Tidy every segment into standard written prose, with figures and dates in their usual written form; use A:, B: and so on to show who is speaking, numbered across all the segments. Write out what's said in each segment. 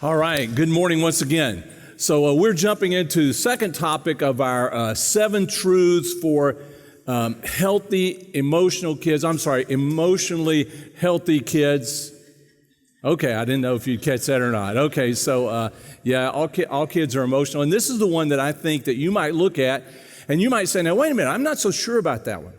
A: All right, good morning once again. So we're jumping into the second topic of our 7 truths for emotionally healthy kids. Okay, I didn't know if you'd catch that or not. Okay, so all kids are emotional. And this is the one that I think that you might look at and you might say, now wait a minute, I'm not so sure about that one.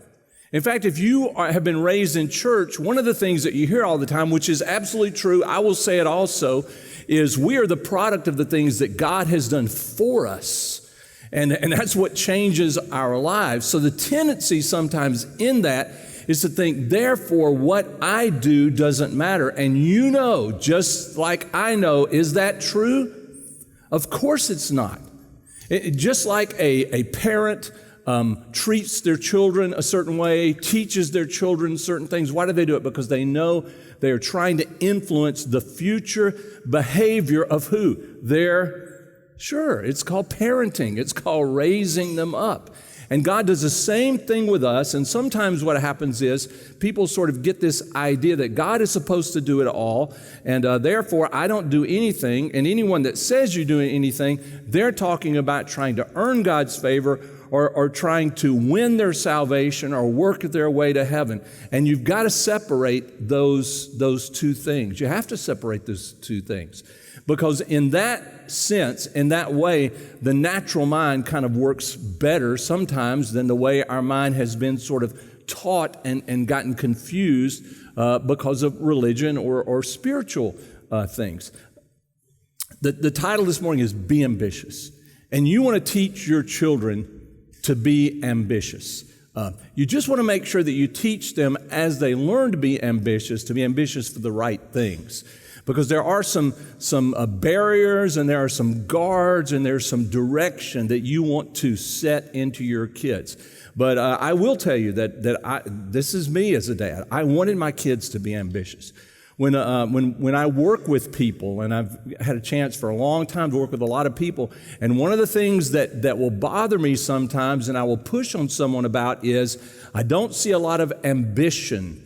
A: In fact, if you have been raised in church, one of the things that you hear all the time, which is absolutely true, I will say it also, is we are the product of the things that God has done for us. And that's what changes our lives. So the tendency sometimes in that is to think, therefore, what I do doesn't matter. And you know, just like I know, is that true? Of course it's not. Just like a parent treats their children a certain way, teaches their children certain things. Why do they do it? Because they know they are trying to influence the future behavior of who? It's called parenting. It's called raising them up. And God does the same thing with us. And sometimes what happens is people sort of get this idea that God is supposed to do it all. And therefore, I don't do anything. And anyone that says you're doing anything, they're talking about trying to earn God's favor or trying to win their salvation or work their way to heaven. And you've got to separate those two things. You have to separate those two things. Because in that sense, in that way, the natural mind kind of works better sometimes than the way our mind has been sort of taught and gotten confused because of religion or spiritual things. The title this morning is Be Ambitious. And you want to teach your children to be ambitious. You just want to make sure that you teach them as they learn to be ambitious for the right things. Because there are some barriers and there are some guards and there's some direction that you want to set into your kids. But I will tell you that this is me as a dad. I wanted my kids to be ambitious. When I work with people, and I've had a chance for a long time to work with a lot of people, and one of the things that will bother me sometimes, and I will push on someone about, is I don't see a lot of ambition,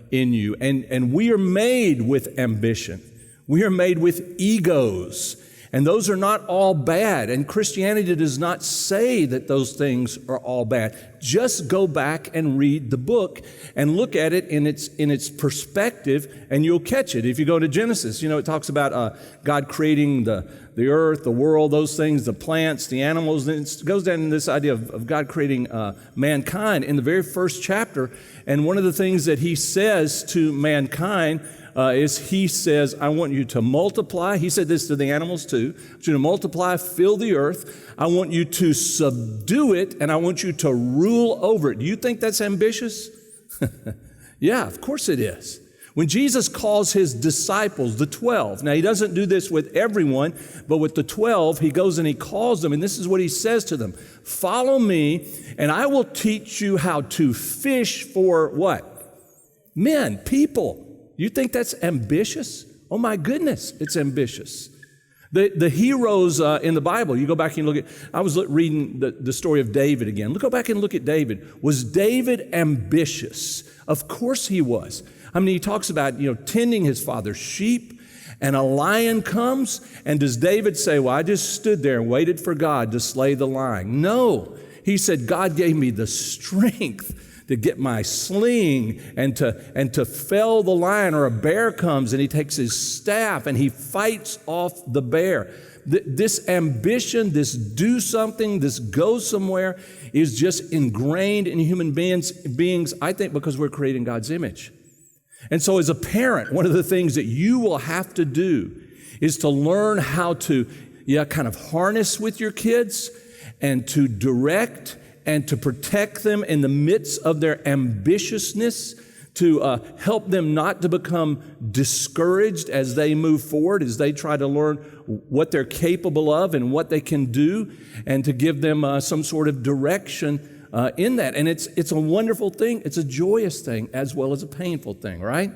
A: in you. And we are made with ambition. We are made with egos. And those are not all bad. And Christianity does not say that those things are all bad. Just go back and read the book and look at it in its perspective, and you'll catch it. If you go to Genesis, it talks about God creating the earth, the world, those things, the plants, the animals. And it goes down to this idea of God creating mankind in the very first chapter. And one of the things that he says to mankind he says, I want you to multiply. He said this to the animals too. I want you to multiply, fill the earth. I want you to subdue it, and I want you to rule over it. Do you think that's ambitious? Yeah, of course it is. When Jesus calls his disciples, the 12, now he doesn't do this with everyone, but with the 12, he goes and he calls them, and this is what he says to them. Follow me, and I will teach you how to fish for what? Men, people. You think that's ambitious? Oh my goodness, it's ambitious. The heroes in the Bible, you go back and look at, I was reading the story of David again. Go back and look at David. Was David ambitious? Of course he was. I mean, he talks about, tending his father's sheep, and a lion comes, and does David say, well, I just stood there and waited for God to slay the lion? No. He said, God gave me the strength to get my sling and to fell the lion. Or a bear comes and he takes his staff and he fights off the bear. This ambition, this do something, this go somewhere is just ingrained in human beings, I think, because we're created in God's image. And so as a parent, one of the things that you will have to do is to learn how to kind of harness with your kids and to direct and to protect them in the midst of their ambitiousness, to help them not to become discouraged as they move forward, as they try to learn what they're capable of and what they can do, and to give them some sort of direction in that. And it's a wonderful thing. It's a joyous thing as well as a painful thing, right?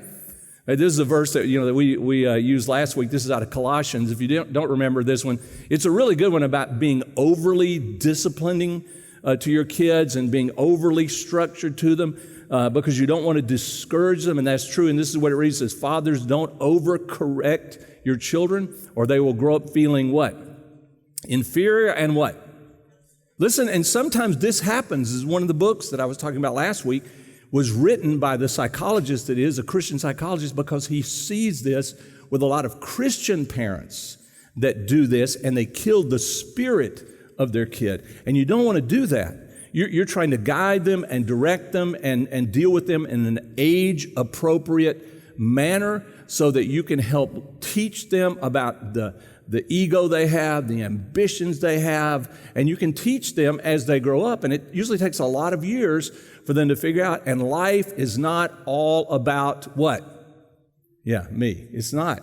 A: This is a verse that that we used last week. This is out of Colossians. If you don't remember this one, it's a really good one about being overly disciplining to your kids and being overly structured to them because you don't want to discourage them, and that's true. And this is what it reads: it says, fathers, don't overcorrect your children, or they will grow up feeling what? Inferior and what? Listen, and sometimes this happens. This is one of the books that I was talking about last week, was written by the psychologist that is, a Christian psychologist, because he sees this with a lot of Christian parents that do this, and they kill the spirit of their kid. And you don't want to do that. You're trying to guide them and direct them and deal with them in an age-appropriate manner so that you can help teach them about the ego they have, the ambitions they have, and you can teach them as they grow up. And it usually takes a lot of years for them to figure out, and life is not all about what? Yeah, me. It's not.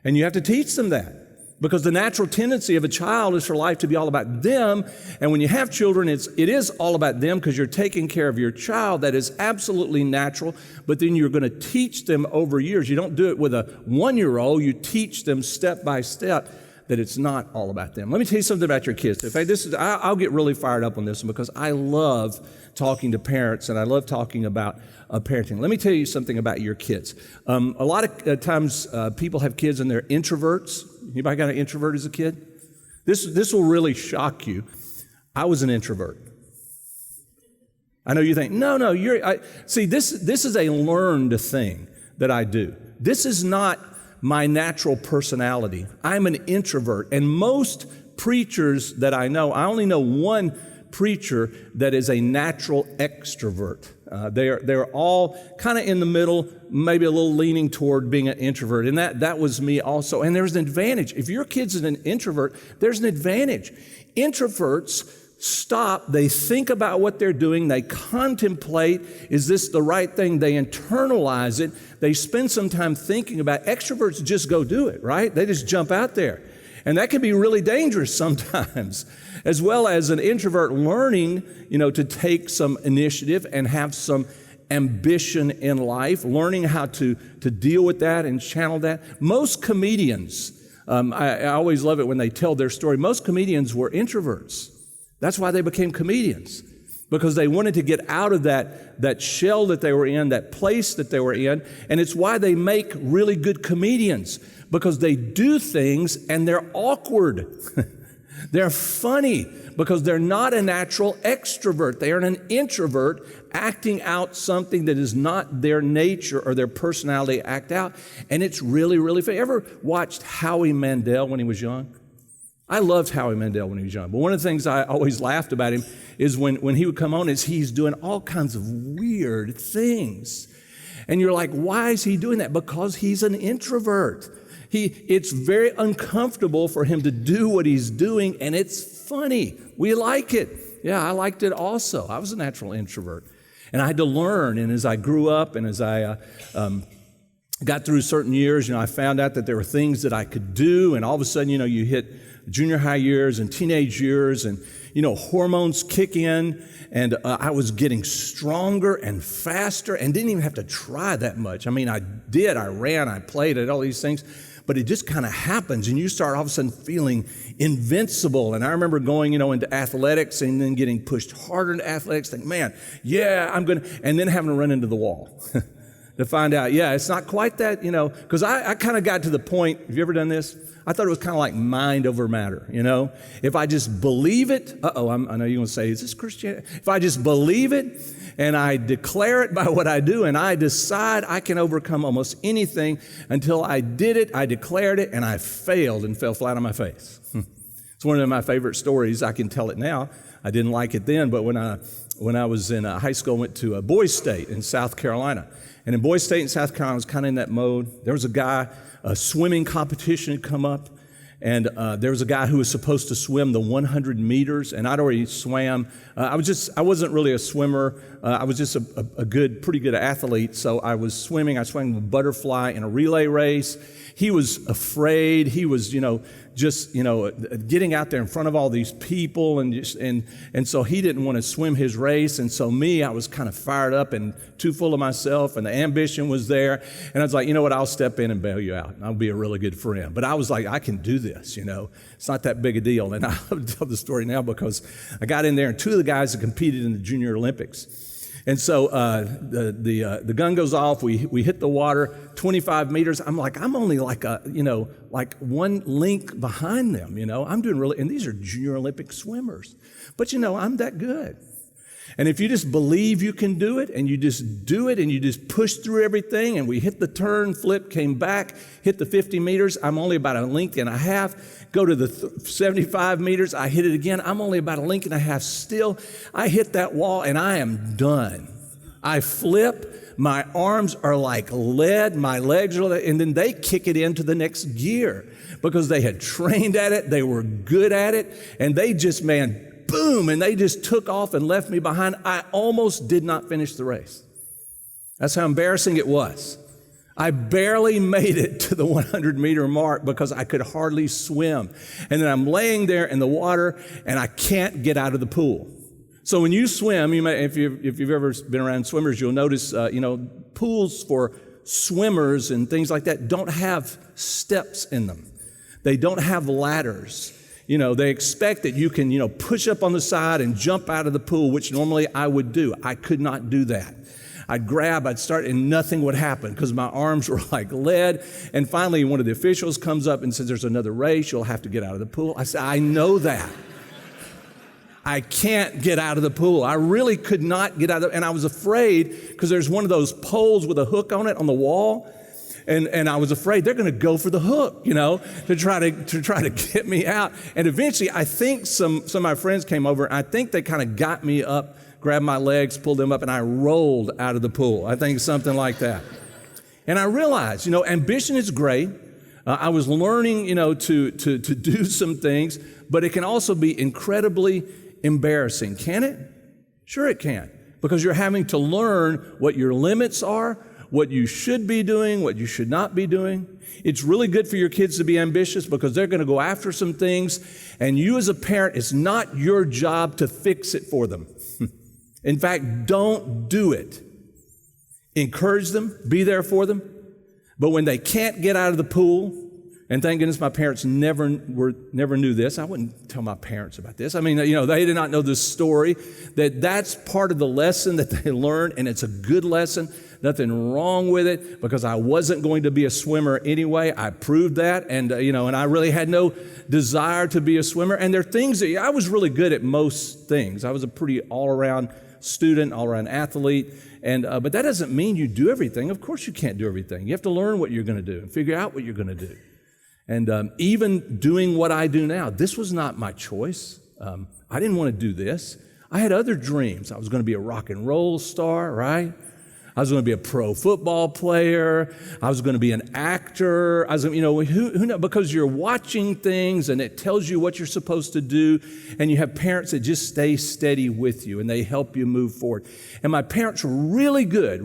A: And you have to teach them that. Because the natural tendency of a child is for life to be all about them. And when you have children, it is all about them because you're taking care of your child. That is absolutely natural. But then you're going to teach them over years. You don't do it with a 1-year-old. You teach them step by step that it's not all about them. Let me tell you something about your kids. In fact, I'll get really fired up on this one because I love talking to parents and I love talking about parenting. Let me tell you something about your kids. A lot of times people have kids and they're introverts. Anybody got an introvert as a kid? This will really shock you. I was an introvert. I know you think, no, see, this is a learned thing that I do. This is not my natural personality. I'm an introvert. And most preachers that I only know one preacher that is a natural extrovert. They're all kind of in the middle, maybe a little leaning toward being an introvert. And that was me also. And there's an advantage. If your kid's an introvert, there's an advantage. Introverts stop, they think about what they're doing, they contemplate, is this the right thing? They internalize it, they spend some time thinking about it. Extroverts just go do it, right? They just jump out there. And that can be really dangerous sometimes, as well as an introvert learning, to take some initiative and have some ambition in life, learning how to deal with that and channel that. Most comedians, I always love it when they tell their story, most comedians were introverts. That's why they became comedians, because they wanted to get out of that shell that they were in, that place that they were in. And it's why they make really good comedians, because they do things and they're awkward. They're funny because they're not a natural extrovert. They are an introvert acting out something that is not their nature or their personality act out. And it's really, really funny. Ever watched Howie Mandel when he was young? I loved Howie Mandel when he was young. But one of the things I always laughed about him is when he would come on is he's doing all kinds of weird things. And you're like, why is he doing that? Because he's an introvert. It's very uncomfortable for him to do what he's doing, and it's funny. We like it. Yeah, I liked it also. I was a natural introvert. And I had to learn, and as I grew up and as I got through certain years, I found out that there were things that I could do, and all of a sudden, you hit junior high years and teenage years, and hormones kick in, and I was getting stronger and faster and didn't even have to try that much. I ran, I played, I did all these things, but it just kind of happens, and you start all of a sudden feeling invincible. And I remember going, into athletics and then getting pushed harder into athletics, thinking, man, yeah, and then having to run into the wall. To find out, it's not quite that, because I kind of got to the point, have you ever done this? I thought it was kind of like mind over matter, If I just believe it, I know you're going to say, is this Christianity? If I just believe it and I declare it by what I do and I decide I can overcome almost anything, until I did it, I declared it, and I failed and fell flat on my face. It's one of my favorite stories. I can tell it now. I didn't like it then, but when I was in high school, I went to Boys State in South Carolina. And in Boys State in South Carolina, I was kind of in that mode. There was a swimming competition had come up, and there was a guy who was supposed to swim the 100 meters, and I'd already swam. I wasn't really a swimmer. I was just a pretty good athlete, so I was swimming. I swam the butterfly in a relay race. He was afraid. He was, getting out there in front of all these people, and so he didn't want to swim his race. And so I was kind of fired up and too full of myself, and the ambition was there. And I was like, you know what? I'll step in and bail you out. I'll be a really good friend. But I was like, I can do this. It's not that big a deal. And I'll tell the story now because I got in there, and two of the guys that competed in the Junior Olympics. And so the gun goes off. We hit the water, 25 meters. I'm only like one length behind them. I'm doing really, and these are junior Olympic swimmers. But I'm that good. And if you just believe you can do it, and you just do it, and you just push through everything, and we hit the turn, flip, came back, hit the 50 meters, I'm only about a length and a half. Go to the 75 meters, I hit it again, I'm only about a length and a half still. I hit that wall, and I am done. I flip, my arms are like lead, my legs are lead, and then they kick it into the next gear because they had trained at it, they were good at it, and they just, boom, and they just took off and left me behind. I almost did not finish the race. That's how embarrassing it was. I barely made it to the 100-meter mark because I could hardly swim. And then I'm laying there in the water, and I can't get out of the pool. So when you swim, if you've ever been around swimmers, you'll notice, pools for swimmers and things like that don't have steps in them. They don't have ladders. They expect that you can, push up on the side and jump out of the pool, which normally I would do. I could not do that. I'd start, and nothing would happen because my arms were like lead. And finally, one of the officials comes up and says, there's another race. You'll have to get out of the pool. I said, I know that. I can't get out of the pool. I really could not get out of it. And I was afraid because there's one of those poles with a hook on it on the wall. And I was afraid they're going to go for the hook, to try to get me out. And eventually, I think some of my friends came over. I think they kind of got me up, grabbed my legs, pulled them up, and I rolled out of the pool. I think something like that. And I realized, ambition is great. I was learning, to do some things, but it can also be incredibly embarrassing. Can it? Sure it can, because you're having to learn what your limits are, what you should be doing, what you should not be doing. It's really good for your kids to be ambitious because they're going to go after some things, and you as a parent, it's not your job to fix it for them. In fact, don't do it. Encourage them, be there for them, but when they can't get out of the pool, and thank goodness my parents never knew this. I wouldn't tell my parents about this. They did not know this story, that's part of the lesson that they learned, and it's a good lesson. Nothing wrong with it because I wasn't going to be a swimmer anyway. I proved that, and I really had no desire to be a swimmer. And there are things that I was really good at most things. I was a pretty all-around student, all-around athlete, and but that doesn't mean you do everything. Of course you can't do everything. You have to learn what you're going to do and figure out what you're going to do. And even doing what I do now, this was not my choice. I didn't want to do this. I had other dreams. I was going to be a rock and roll star, right? I was going to be a pro football player. I was going to be an actor. I was, who knows? Because you're watching things and it tells you what you're supposed to do, and you have parents that just stay steady with you and they help you move forward. And my parents were really good,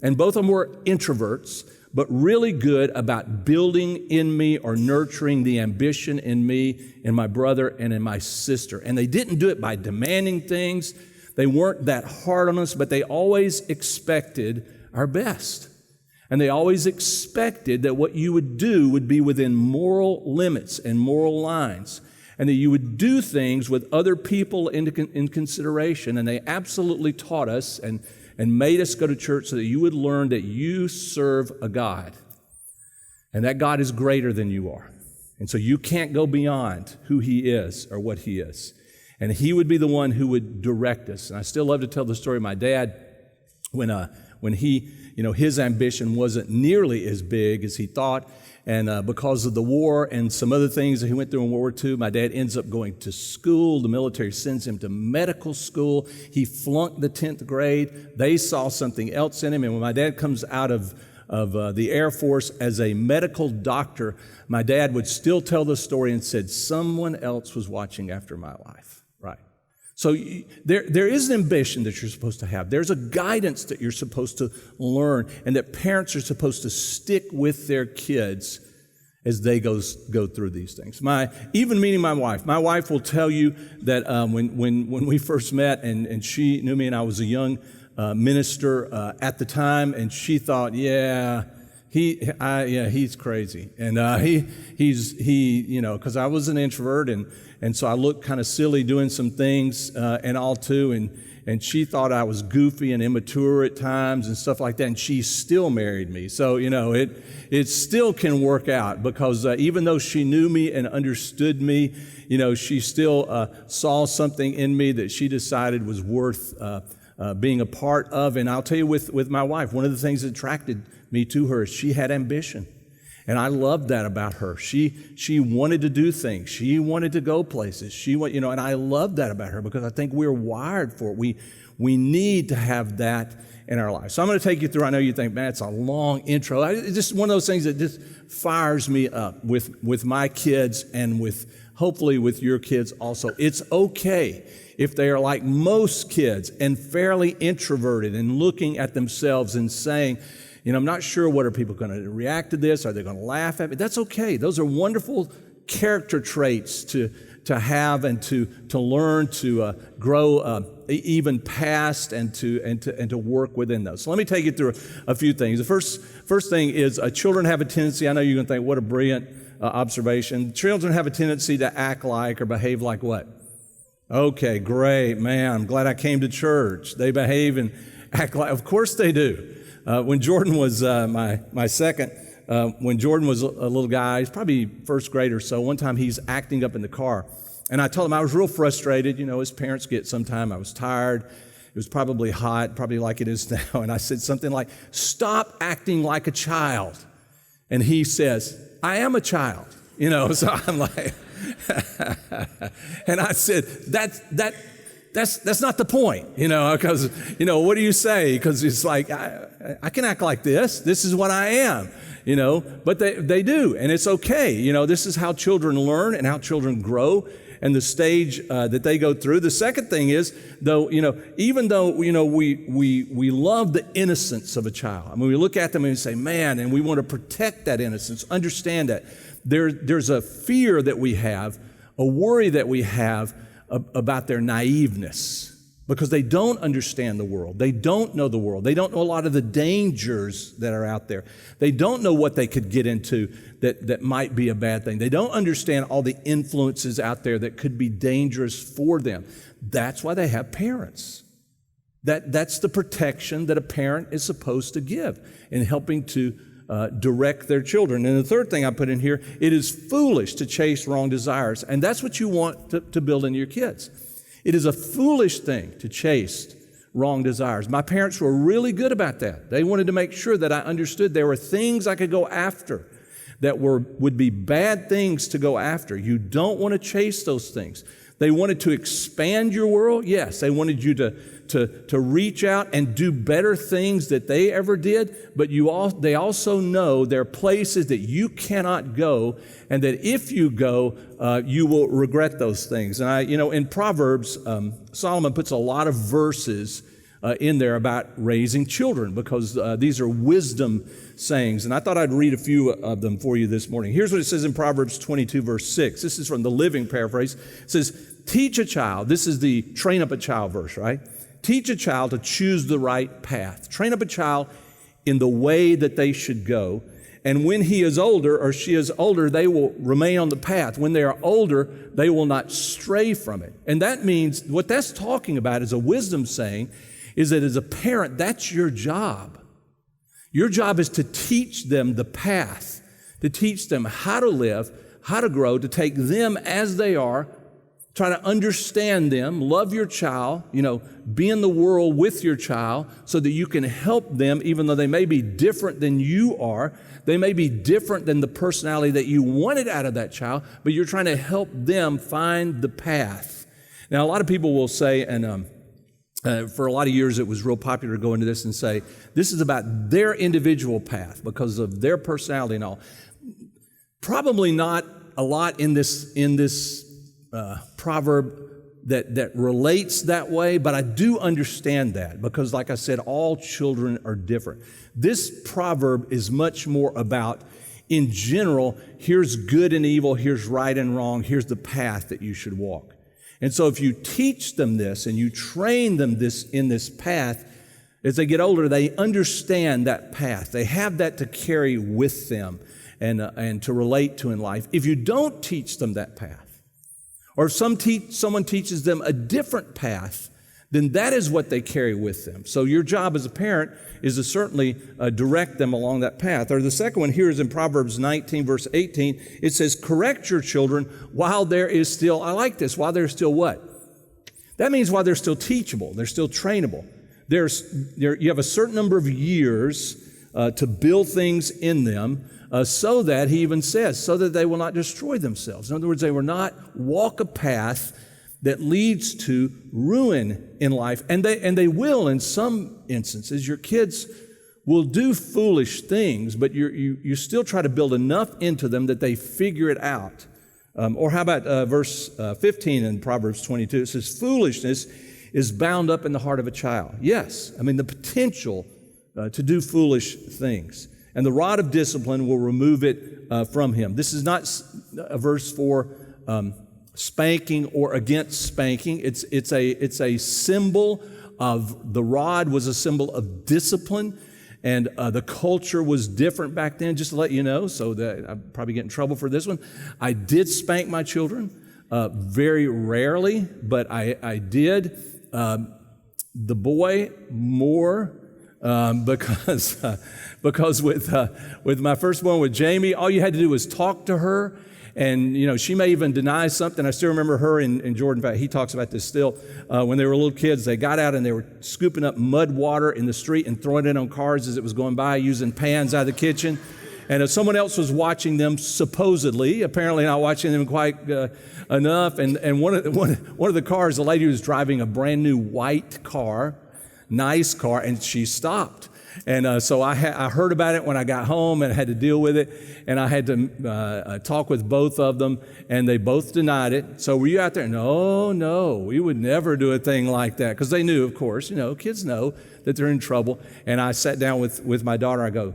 A: and both of them were introverts, but really good about building in me or nurturing the ambition in me, in my brother, and in my sister. And they didn't do it by demanding things. They weren't that hard on us, but they always expected our best. And they always expected that what you would do would be within moral limits and moral lines, and that you would do things with other people in consideration. And they absolutely taught us and made us go to church so that you would learn that you serve a God, and that God is greater than you are. And so you can't go beyond who He is or what He is. And He would be the one who would direct us. And I still love to tell the story of my dad when he, his ambition wasn't nearly as big as he thought. And because of the war and some other things that he went through in World War II, my dad ends up going to school. The military sends him to medical school. He flunked the 10th grade. They saw something else in him. And when my dad comes out of the Air Force as a medical doctor, my dad would still tell the story and said, someone else was watching after my life. Right. So there is an ambition that you're supposed to have. There's a guidance that you're supposed to learn, and that parents are supposed to stick with their kids as they go through these things. Even meeting my wife will tell you that when we first met, and she knew me, and I was a young minister at the time, and she thought, yeah, He's crazy, and because I was an introvert, and so I looked kind of silly doing some things and all too, and she thought I was goofy and immature at times and stuff like that, and she still married me. So it still can work out because even though she knew me and understood me, she still saw something in me that she decided was worth being a part of. And I'll tell you, with my wife, one of the things that attracted me to her is she had ambition. And I loved that about her. She wanted to do things. She wanted to go places. And I love that about her because I think we're wired for it. We need to have that in our life. So I'm going to take you through. I know you think, man, it's a long intro. It's just one of those things that just fires me up with my kids and hopefully with your kids also. It's okay if they are like most kids and fairly introverted and looking at themselves and saying, I'm not sure what are people going to react to this. Are they going to laugh at me? That's okay. Those are wonderful character traits to have and to learn to grow even past and to work within those. So let me take you through a few things. The first thing is children have a tendency. I know you're going to think, what a brilliant observation. Children have a tendency to act like or behave like what? Okay, great, man. I'm glad I came to church. They behave and act like. Of course they do. When Jordan was my second, when Jordan was a little guy, he's probably first grade or so, one time he's acting up in the car. And I told him I was real frustrated. His parents get sometime. I was tired. It was probably hot, probably like it is now. And I said something like, stop acting like a child. And he says, I am a child. So I'm like, and I said, that's not the point, because, what do you say? Because it's like, I can act like this. This is what I am, but they do, and it's okay. This is how children learn and how children grow and the stage that they go through. The second thing is, though, even though, we love the innocence of a child. I mean, we look at them and we say, man, and we want to protect that innocence, understand that. There's a fear that we have, a worry that we have about their naiveness because they don't understand the world. They don't know the world. They don't know a lot of the dangers that are out there. They don't know what they could get into that might be a bad thing. They don't understand all the influences out there that could be dangerous for them. That's why they have parents. That's the protection that a parent is supposed to give in helping to direct their children. And the third thing I put in here, it is foolish to chase wrong desires. And that's what you want to build into your kids. It is a foolish thing to chase wrong desires. My parents were really good about that. They wanted to make sure that I understood there were things I could go after that would be bad things to go after. You don't want to chase those things. They wanted to expand your world. Yes, they wanted you to reach out and do better things that they ever did, but they also know there are places that you cannot go, and that if you go, you will regret those things. And in Proverbs, Solomon puts a lot of verses in there about raising children because these are wisdom sayings. And I thought I'd read a few of them for you this morning. Here's what it says in Proverbs 22, verse 6. This is from the Living Paraphrase. It says, teach a child. This is the train up a child verse, right? Teach a child to choose the right path. Train up a child in the way that they should go. And when he is older or she is older, they will remain on the path. When they are older, they will not stray from it. And that means, what that's talking about is a wisdom saying, is that as a parent, that's your job. Your job is to teach them the path, to teach them how to live, how to grow, to take them as they are, try to understand them, love your child, be in the world with your child so that you can help them even though they may be different than you are. They may be different than the personality that you wanted out of that child, but you're trying to help them find the path. Now, a lot of people will say, and for a lot of years it was real popular to go into this and say, this is about their individual path because of their personality and all. Probably not a lot in this proverb that relates that way, but I do understand that because, like I said, all children are different. This proverb is much more about, in general, here's good and evil, here's right and wrong, here's the path that you should walk. And so if you teach them this and you train them in this path, As they get older, they understand that path. They have that to carry with them and to relate to in life. If you don't teach them that path, or if someone teaches them a different path, then that is what they carry with them. So your job as a parent is to certainly direct them along that path. Or the second one here is in Proverbs 19, verse 18. It says, correct your children while there is still, I like this, while there's still what? That means while they're still teachable, they're still trainable. You have a certain number of years to build things in them so that, he even says, so that they will not destroy themselves. In other words, they will not walk a path that leads to ruin in life. And they will in some instances. Your kids will do foolish things, but you still try to build enough into them that they figure it out. Or how about verse 15 in Proverbs 22? It says, foolishness is bound up in the heart of a child. Yes, I mean the potential to do foolish things. And the rod of discipline will remove it from him. This is not a verse for spanking or against spanking. It's a symbol of, the rod was a symbol of discipline, and the culture was different back then, just to let you know, so that I'd probably get in trouble for this one. I did spank my children, very rarely, but I did. The boy more, because with my firstborn, with Jamie, all you had to do was talk to her. And, she may even deny something. I still remember her and Jordan, in fact, he talks about this still. When they were little kids, they got out and they were scooping up mud water in the street and throwing it on cars as it was going by, using pans out of the kitchen. And if someone else was watching them, supposedly, apparently not watching them quite enough. And one of the cars, the lady was driving a brand new white car, nice car, and she stopped. And so I heard about it when I got home and I had to deal with it. And I had to talk with both of them, and they both denied it. So were you out there? No, we would never do a thing like that. Because they knew, of course, kids know that they're in trouble. And I sat down with my daughter. I go,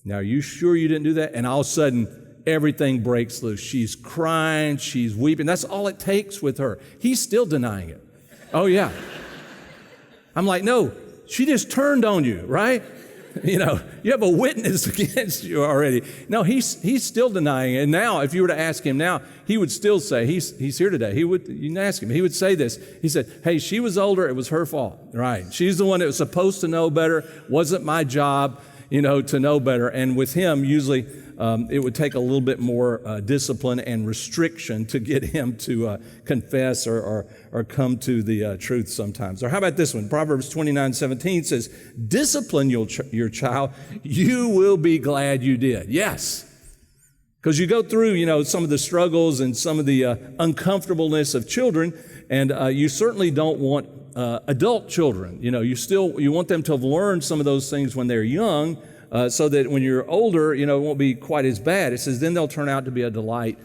A: now, are you sure you didn't do that? And all of a sudden, everything breaks loose. She's crying, she's weeping. That's all it takes with her. He's still denying it. Oh, yeah. I'm like, no, she just turned on you, right? You have a witness against you already. No, he's still denying it. And now, if you were to ask him now, he would still say, he's here today. You can ask him. He would say this. He said, hey, she was older. It was her fault. Right. She's the one that was supposed to know better. Wasn't my job, to know better. And with him, usually it would take a little bit more discipline and restriction to get him to confess or come to the truth sometimes. Or how about this one? Proverbs 29:17 says, discipline your child, you will be glad you did. Yes. Because you go through, some of the struggles and some of the uncomfortableness of children, and you certainly don't want adult children. You want them to have learned some of those things when they're young, so that when you're older, it won't be quite as bad. It says, then they'll turn out to be a delight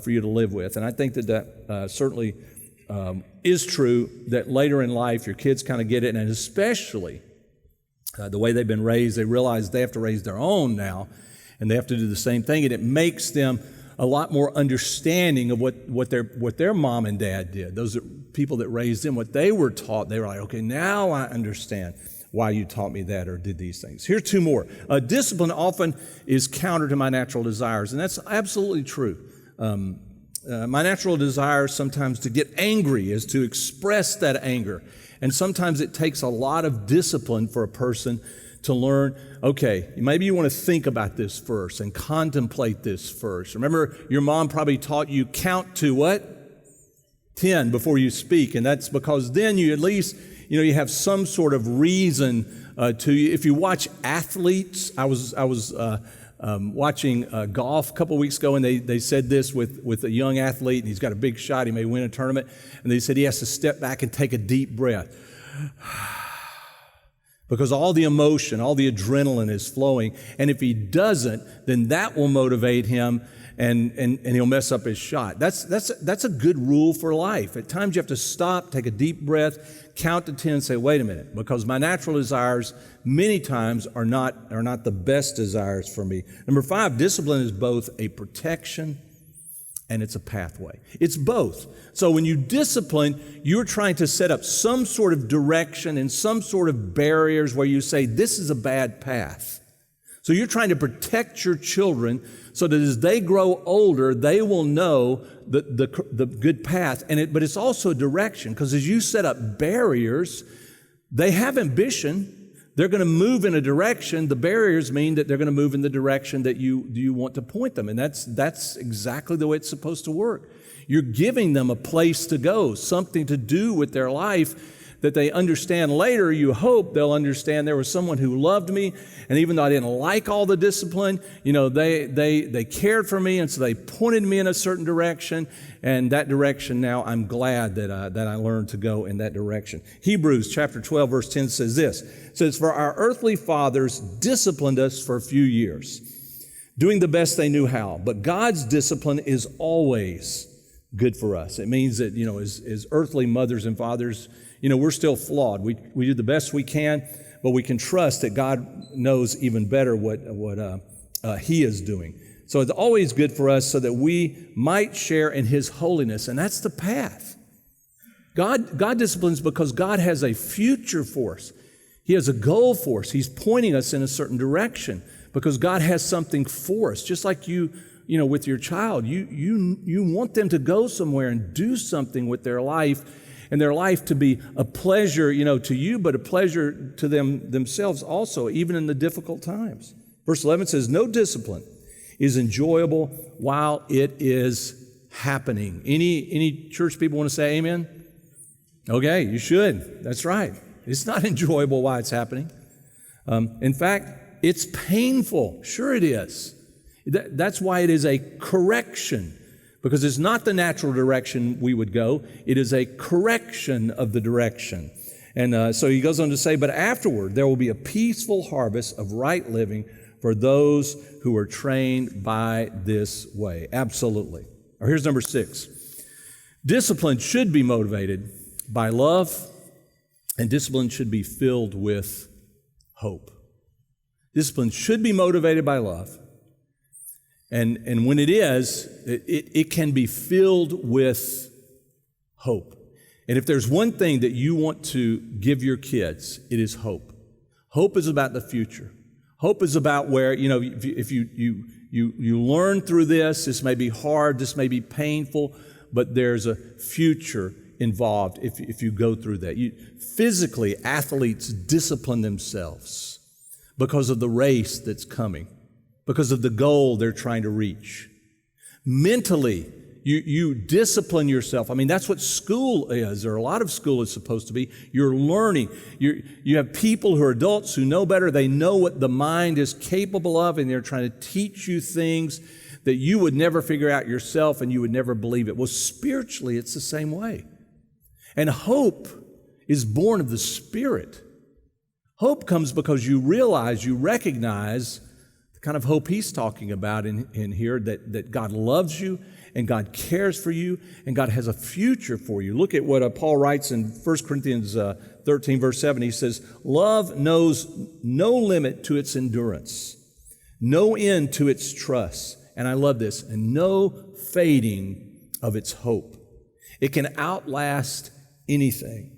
A: for you to live with. And I think that certainly is true, that later in life, your kids kind of get it, and especially the way they've been raised, they realize they have to raise their own now, and they have to do the same thing, and it makes them a lot more understanding of what their mom and dad did. Those are people that raised them, what they were taught. They were like, okay, now I understand why you taught me that or did these things. Here's two more. Discipline often is counter to my natural desires, and that's absolutely true. My natural desire sometimes to get angry is to express that anger, and sometimes it takes a lot of discipline for a person to learn, okay, maybe you want to think about this first and contemplate this first. Remember, your mom probably taught you count to what? 10 before you speak, and that's because then you at least, you have some sort of reason to, if you watch athletes, I was watching golf a couple weeks ago, and they said this with a young athlete, and he's got a big shot, he may win a tournament, and they said he has to step back and take a deep breath. Because all the emotion, all the adrenaline is flowing, and if he doesn't, then that will motivate him, and he'll mess up his shot. That's a good rule for life. At times you have to stop, take a deep breath, count to 10, and say, wait a minute, because my natural desires many times are not the best desires for me. Number 5, discipline is both a protection and it's a pathway. It's both. So when you discipline, you're trying to set up some sort of direction and some sort of barriers where you say, this is a bad path. So you're trying to protect your children so that as they grow older, they will know the good path. But it's also a direction, because as you set up barriers, they have ambition. They're going to move in a direction. The barriers mean that they're going to move in the direction that you want to point them. And that's exactly the way it's supposed to work. You're giving them a place to go, something to do with their life that they understand later. You hope they'll understand there was someone who loved me, and even though I didn't like all the discipline, they cared for me, and so they pointed me in a certain direction, and that direction now I'm glad that I learned to go in that direction. Hebrews chapter 12 verse 10 says this. It says, "For our earthly fathers disciplined us for a few years, doing the best they knew how, but God's discipline is always good for us." It means that, as earthly mothers and fathers, we're still flawed. We do the best we can, but we can trust that God knows even better what He is doing. So it's always good for us so that we might share in His holiness, and that's the path. God disciplines because God has a future for us. He has a goal for us. He's pointing us in a certain direction because God has something for us. Just like you with your child, you want them to go somewhere and do something with their life, and their life to be a pleasure, to you, but a pleasure to themselves also, even in the difficult times. Verse 11 says, "No discipline is enjoyable while it is happening." Any church people want to say amen? Okay, you should. That's right. It's not enjoyable while it's happening. In fact, it's painful. Sure it is. That's why it is a correction. Because it's not the natural direction we would go. It is a correction of the direction. And so he goes on to say, "But afterward, there will be a peaceful harvest of right living for those who are trained by this way." Absolutely. Or here's number 6. Discipline should be motivated by love, and discipline should be filled with hope. Discipline should be motivated by love. And when it is, it can be filled with hope. And if there's one thing that you want to give your kids, it is hope. Hope is about the future. Hope is about where, if you learn through this may be hard, this may be painful, but there's a future involved if you go through that. Physically, athletes discipline themselves because of the race that's coming, because of the goal they're trying to reach. Mentally, you discipline yourself. I mean, that's what school is, or a lot of school is supposed to be. You're learning. You have people who are adults who know better. They know what the mind is capable of, and they're trying to teach you things that you would never figure out yourself and you would never believe it. Well, spiritually, it's the same way. And hope is born of the Spirit. Hope comes because you recognize the kind of hope he's talking about in here, that God loves you and God cares for you and God has a future for you. Look at what Paul writes in 1 Corinthians 13, verse 7. He says, "Love knows no limit to its endurance, no end to its trust." And I love this, "and no fading of its hope." It can outlast anything.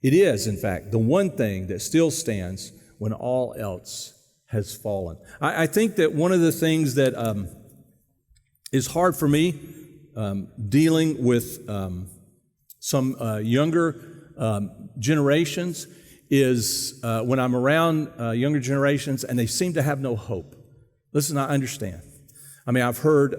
A: It is, in fact, the one thing that still stands when all else has fallen. I think that one of the things that is hard for me dealing with some younger generations is when I'm around younger generations and they seem to have no hope. Listen, I understand. I mean, I've heard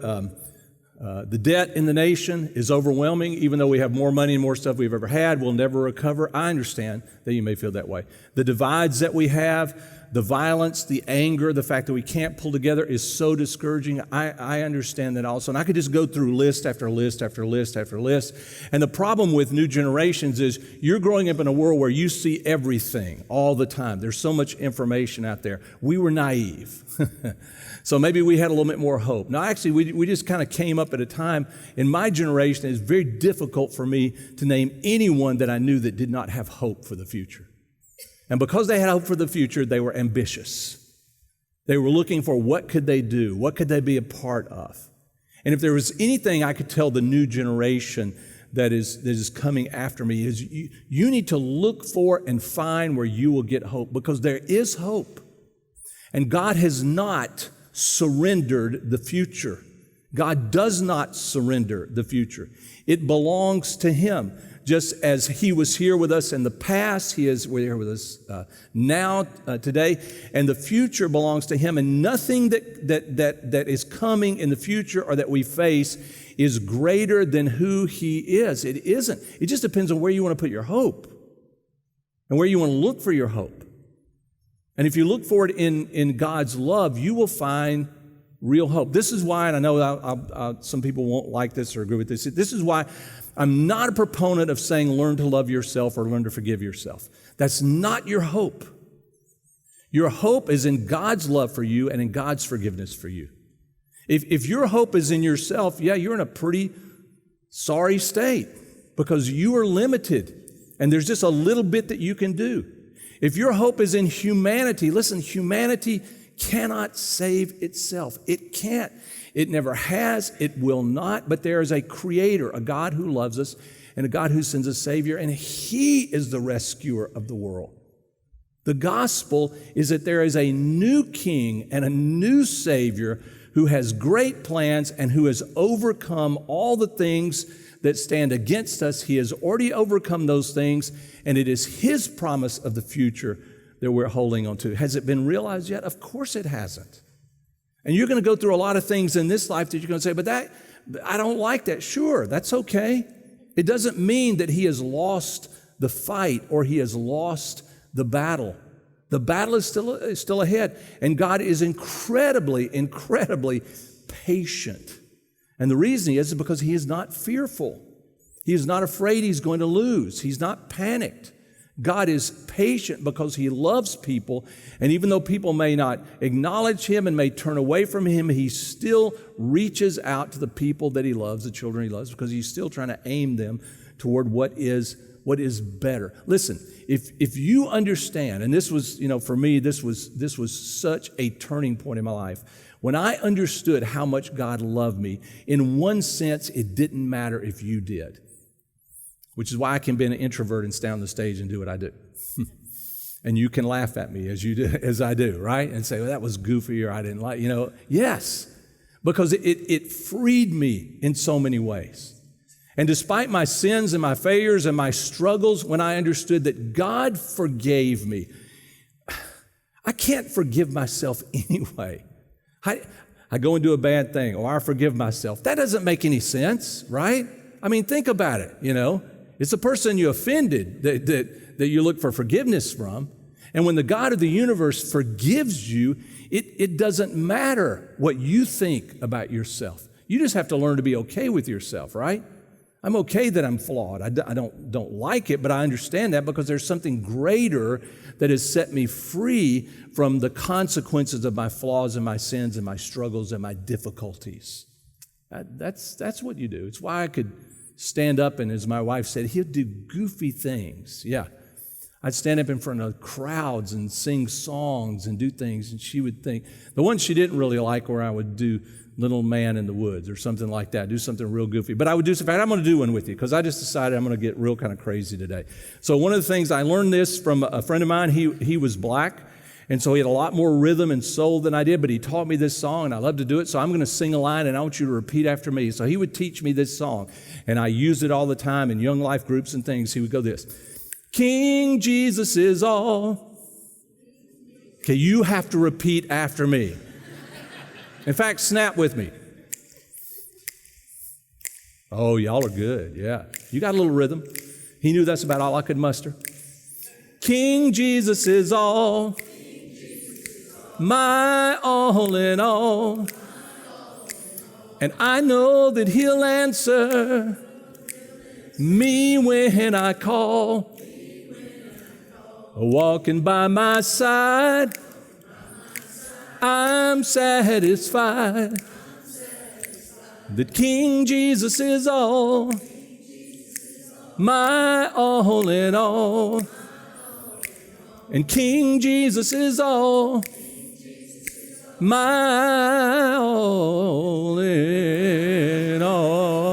A: the debt in the nation is overwhelming. Even though we have more money and more stuff we've ever had, we'll never recover. I understand that you may feel that way. The divides that we have, the violence, the anger, the fact that we can't pull together is so discouraging. I understand that also. And I could just go through list after list after list after list. And the problem with new generations is you're growing up in a world where you see everything all the time. There's so much information out there. We were naive. So maybe we had a little bit more hope. Now, actually, we just kind of came up at a time in my generation. It's very difficult for me to name anyone that I knew that did not have hope for the future. And because they had hope for the future, they were ambitious. They were looking for what could they do? What could they be a part of? And if there was anything I could tell the new generation that is coming after me is you need to look for and find where you will get hope, because there is hope. And God has not surrendered the future. God does not surrender the future. It belongs to Him. Just as He was here with us in the past, He is here with us now, today, and the future belongs to Him. And nothing that is coming in the future or that we face is greater than who He is. It isn't. It just depends on where you want to put your hope and where you want to look for your hope. And if you look for it in God's love, you will find real hope. This is why, and I know some people won't like this or agree with this. This is why I'm not a proponent of saying learn to love yourself or learn to forgive yourself. That's not your hope. Your hope is in God's love for you and in God's forgiveness for you. If your hope is in yourself, yeah, you're in a pretty sorry state because you are limited and there's just a little bit that you can do. If your hope is in humanity, listen, humanity cannot save itself. It can't. It never has. It will not. But there is a Creator, a God who loves us, and a God who sends a Savior, and He is the rescuer of the world. The gospel is that there is a new King and a new Savior who has great plans and who has overcome all the things that stand against us. He has already overcome those things, and it is His promise of the future that we're holding on to. Has it been realized yet? Of course it hasn't. And you're going to go through a lot of things in this life that you're going to say, but I don't like that. Sure, that's okay. It doesn't mean that He has lost the fight or He has lost the battle. The battle is still ahead. And God is incredibly, incredibly patient. And the reason He is because He is not fearful. He is not afraid He's going to lose. He's not panicked. God is patient because He loves people, and even though people may not acknowledge Him and may turn away from Him, He still reaches out to the people that He loves, the children He loves, because He's still trying to aim them toward what is better. Listen, if you understand, and this was, for me, this was such a turning point in my life. When I understood how much God loved me, in one sense, it didn't matter if you did. Which is why I can be an introvert and stand on the stage and do what I do. And you can laugh at me as I do, right? And say, well, that was goofy or I didn't like, Yes, because it freed me in so many ways. And despite my sins and my failures and my struggles, when I understood that God forgave me, I can't forgive myself anyway. I go and do a bad thing, or I forgive myself. That doesn't make any sense, right? I mean, think about it, It's the person you offended that you look for forgiveness from. And when the God of the universe forgives you, it doesn't matter what you think about yourself. You just have to learn to be okay with yourself, right? I'm okay that I'm flawed. I don't like it, but I understand that because there's something greater that has set me free from the consequences of my flaws and my sins and my struggles and my difficulties. That's what you do. It's why I could stand up and, as my wife said, he'd do goofy things. Yeah. I'd stand up in front of crowds and sing songs and do things, and she would think, the one she didn't really like where I would do Little Man in the Woods or something like that, do something real goofy. But I would do something. In fact, I'm going to do one with you because I just decided I'm going to get real kind of crazy today. So one of the things, I learned this from a friend of mine. He was black, and so he had a lot more rhythm and soul than I did, but he taught me this song, and I love to do it. So I'm going to sing a line, and I want you to repeat after me. So he would teach me this song, and I used it all the time in young life groups and things. He would go this: King Jesus is all. Okay, you have to repeat after me. In fact, snap with me. Oh, y'all are good, yeah. You got a little rhythm. He knew that's about all I could muster. King Jesus is all, my all in all. And I know that He'll answer me when I call. Walking by my side, I'm satisfied that King Jesus is all, my all in all. And King Jesus is all, my all in all.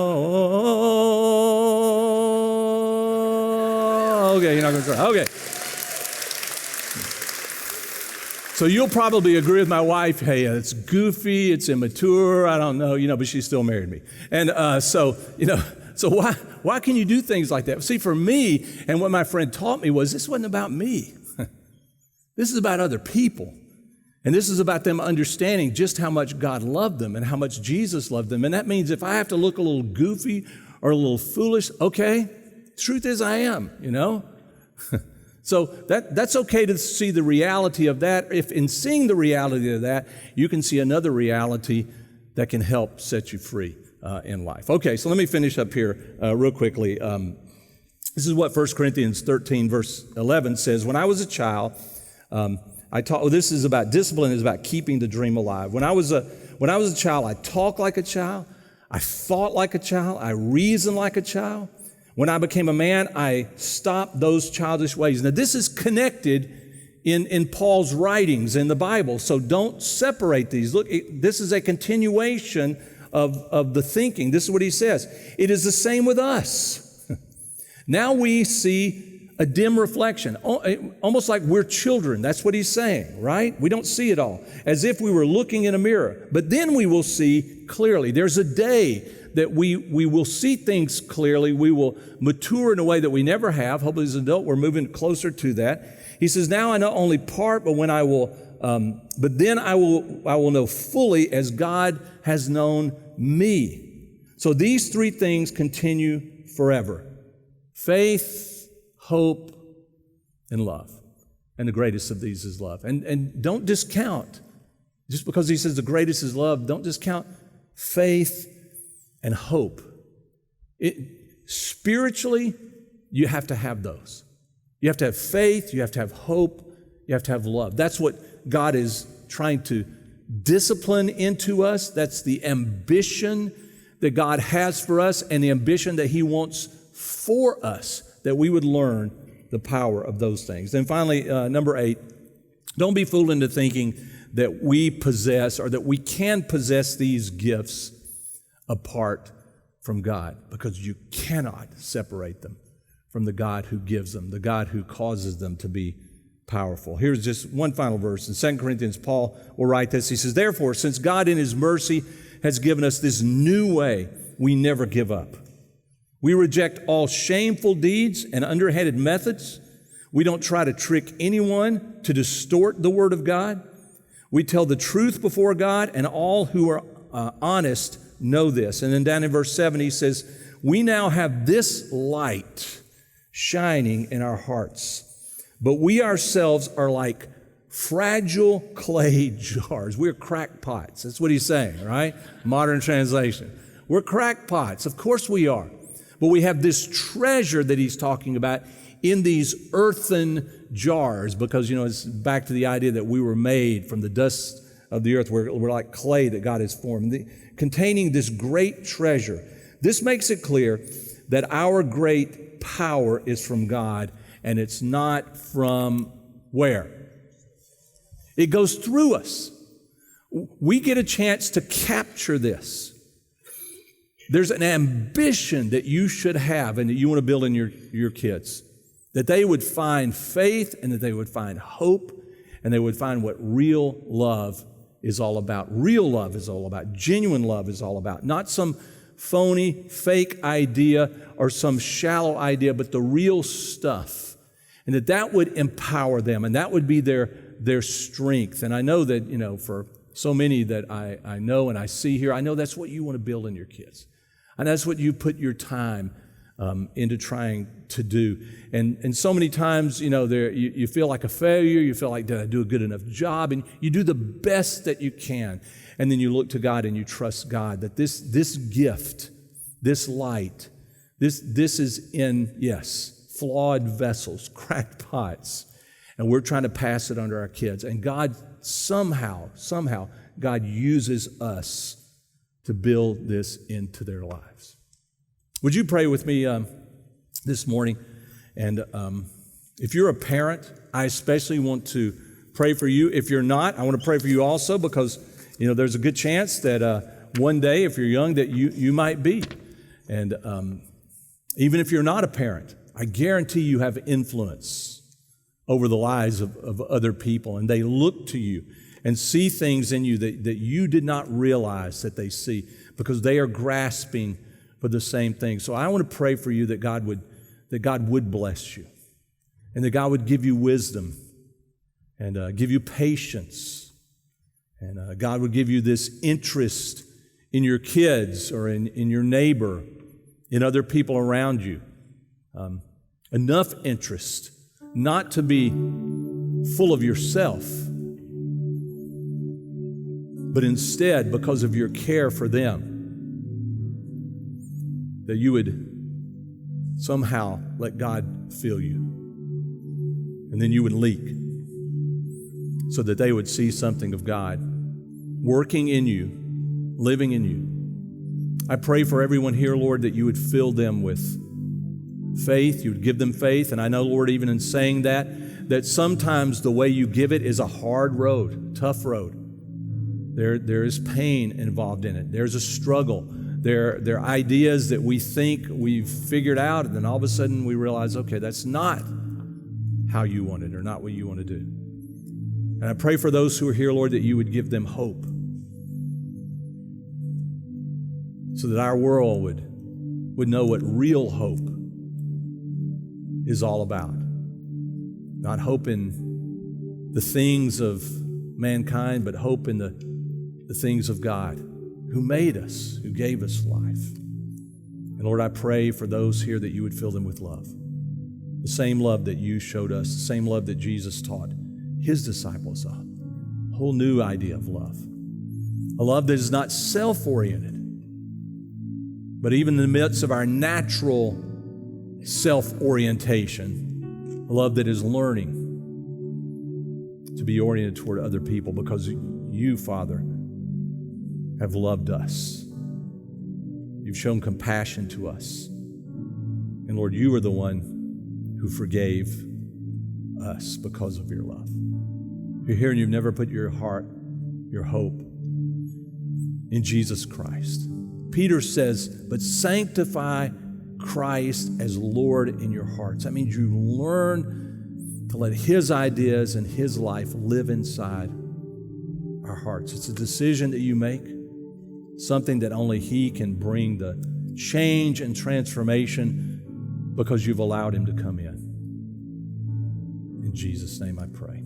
A: Okay, you're not going to try. Okay. So you'll probably agree with my wife, hey, it's goofy, it's immature, I don't know, but she still married me. And so why can you do things like that? See, for me, and what my friend taught me was this wasn't about me. This is about other people. And this is about them understanding just how much God loved them and how much Jesus loved them. And that means if I have to look a little goofy or a little foolish, okay, truth is I am, So that's okay to see the reality of that. If in seeing the reality of that, you can see another reality that can help set you free in life. Okay, so let me finish up here real quickly. This is what 1 Corinthians 13, verse 11 says. When I was a child, this is about discipline, is about keeping the dream alive. When I was a child, I talked like a child, I thought like a child, I reasoned like a child. When I became a man, I stopped those childish ways. Now, this is connected in Paul's writings in the Bible, so don't separate these. Look, this is a continuation of the thinking. This is what he says. It is the same with us. Now we see a dim reflection, almost like we're children. That's what he's saying, right? We don't see it all, as if we were looking in a mirror. But then we will see clearly. There's a day that we will see things clearly. We will mature in a way that we never have. Hopefully as an adult, we're moving closer to that. He says, now I know only part, but then I will know fully as God has known me. So these three things continue forever. Faith, hope, and love. And the greatest of these is love. And don't discount, just because he says the greatest is love, don't discount faith and hope. Spiritually, you have to have those. You have to have faith, you have to have hope, you have to have love. That's what God is trying to discipline into us. That's the ambition that God has for us and the ambition that he wants for us, that we would learn the power of those things. Then finally, number 8, don't be fooled into thinking that we possess or that we can possess these gifts apart from God, because you cannot separate them from the God who gives them, the God who causes them to be powerful. Here's just one final verse. In 2 Corinthians, Paul will write this. He says, therefore, since God in his mercy has given us this new way, we never give up. We reject all shameful deeds and underhanded methods. We don't try to trick anyone to distort the word of God. We tell the truth before God, and all who are honest know this. And then down in verse 7, he says, we now have this light shining in our hearts, but we ourselves are like fragile clay jars. We're crackpots. That's what he's saying, right? Modern translation. We're crackpots. Of course we are. But we have this treasure that he's talking about in these earthen jars, because, it's back to the idea that we were made from the dust of the earth. We're like clay that God has formed, containing this great treasure. This makes it clear that our great power is from God, and it's not from where? It goes through us. We get a chance to capture this. There's an ambition that you should have and that you want to build in your kids, that they would find faith and that they would find hope and they would find what real love is all about. Real love is all about. Genuine love is all about. Not some phony, fake idea or some shallow idea, but the real stuff. And that would empower them, and that would be their strength. And I know that, for so many that I know and I see here, I know that's what you want to build in your kids. And that's what you put your time into trying to do. And so many times, you feel like a failure. You feel like, did I do a good enough job? And you do the best that you can. And then you look to God and you trust God that this gift, this light, this is in, yes, flawed vessels, cracked pots. And we're trying to pass it on to our kids. And God somehow, God uses us to build this into their lives. Would you pray with me this morning? And if you're a parent, I especially want to pray for you. If you're not, I want to pray for you also because, there's a good chance that one day, if you're young, that you might be. And even if you're not a parent, I guarantee you have influence over the lives of other people, and they look to you and see things in you that you did not realize that they see because they are grasping for the same thing. So I want to pray for you that God would bless you and that God would give you wisdom and give you patience, and God would give you this interest in your kids or in your neighbor, in other people around you. Enough interest not to be full of yourself, but instead, because of your care for them, that you would somehow let God fill you. And then you would leak so that they would see something of God working in you, living in you. I pray for everyone here, Lord, that you would fill them with faith. You would give them faith. And I know, Lord, even in saying that sometimes the way you give it is a hard road, tough road. There is pain involved in it. There's a struggle. There are ideas that we think we've figured out, and then all of a sudden we realize, okay, that's not how you want it or not what you want to do. And I pray for those who are here, Lord, that you would give them hope so that our world would know what real hope is all about. Not hope in the things of mankind, but hope in the things of God, who made us, who gave us life. And Lord, I pray for those here that you would fill them with love. The same love that you showed us, the same love that Jesus taught his disciples of. A whole new idea of love. A love that is not self-oriented, but even in the midst of our natural self-orientation, a love that is learning to be oriented toward other people because you, Father, have loved us. You've shown compassion to us. And Lord, you are the one who forgave us because of your love. You're here and you've never put your heart, your hope in Jesus Christ. Peter says, but sanctify Christ as Lord in your hearts. That means you learn to let his ideas and his life live inside our hearts. It's a decision that you make, something that only he can bring the change and transformation because you've allowed him to come in. In Jesus' name I pray.